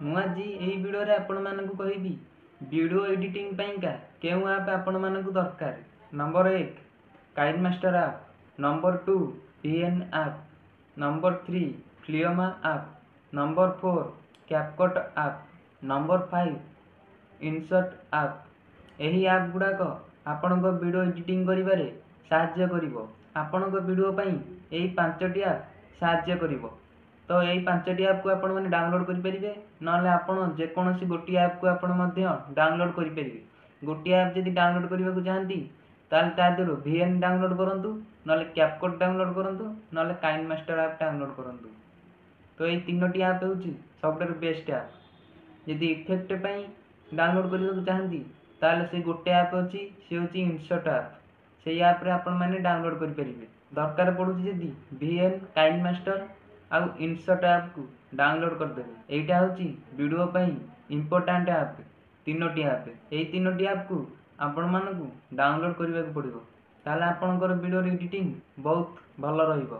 ମୁଁ ଆଜି ଏହି ଭିଡ଼ିଓରେ ଆପଣମାନଙ୍କୁ କହିବି ଭିଡ଼ିଓ ଏଡିଟିଂ ପାଇଁକା କେଉଁ ଆପ୍ ଆପଣମାନଙ୍କୁ ଦରକାର। Number 1 KineMaster app, number 2 VN app, number 3 Filmora app, number 4 CapCut app, number 5 InShot app. ଏହି ଆପ୍ ଗୁଡ଼ାକ ଆପଣଙ୍କ ଭିଡ଼ିଓ ଏଡିଟିଂ କରିବାରେ ସାହାଯ୍ୟ କରିବ। ଆପଣଙ୍କ ଭିଡ଼ିଓ ପାଇଁ ଏହି 5ଟି ଆପ୍ ସାହାଯ୍ୟ କରିବ। ତ ଏହି 5ଟି ଆପ୍କୁ ଆପଣମାନେ ଡାଉନଲୋଡ଼ କରିପାରିବେ, ନହେଲେ ଆପଣ ଯେକୌଣସି ଗୋଟିଏ ଆପ୍କୁ ଆପଣ ମଧ୍ୟ ଡାଉନଲୋଡ଼ କରିପାରିବେ। ଗୋଟିଏ ଆପ୍ ଯଦି ଡାଉନଲୋଡ଼ କରିବାକୁ ଚାହାନ୍ତି ତାହେଲେ ତା ଦେହରୁ VN ଡାଉନଲୋଡ଼ କରନ୍ତୁ, ନହେଲେ କ୍ୟାପକଟ୍ ଡାଉନଲୋଡ଼ କରନ୍ତୁ, ନହେଲେ କାଇନମାଷ୍ଟର ଆପ୍ ଡାଉନଲୋଡ଼ କରନ୍ତୁ। ତ ଏହି 3ଟି ଆପ୍ ହେଉଛି ସବୁଠାରୁ ବେଷ୍ଟ ଆପ୍। ଯଦି ଇଫେକ୍ଟ ପାଇଁ ଡାଉନଲୋଡ଼ କରିବାକୁ ଚାହାନ୍ତି ତାହେଲେ ସେ ଗୋଟେ ଆପ୍ ଅଛି, ସେ ହେଉଛି ଇନସର୍ଟ ଆପ୍। ସେଇ ଆପ୍ରେ ଆପଣମାନେ ଡାଉନଲୋଡ଼ କରିପାରିବେ। ଦରକାର ପଡ଼ୁଛି ଯଦି VN, କାଇନମାଷ୍ଟର ଆଉ ଇନସର୍ଟ ଆପ୍କୁ ଡାଉନଲୋଡ଼ କରିଦେବେ। ଏଇଟା ହେଉଛି ଭିଡ଼ିଓ ପାଇଁ ଇମ୍ପୋର୍ଟାଣ୍ଟ ଆପ୍, 3ଟି ଆପ୍। ଏହି 3ଟି ଆପ୍କୁ ଆପଣମାନଙ୍କୁ ଡାଉନଲୋଡ଼ କରିବାକୁ ପଡ଼ିବ, ତାହେଲେ ଆପଣଙ୍କର ଭିଡ଼ିଓର ଏଡିଟିଂ ବହୁତ ଭଲ ରହିବ।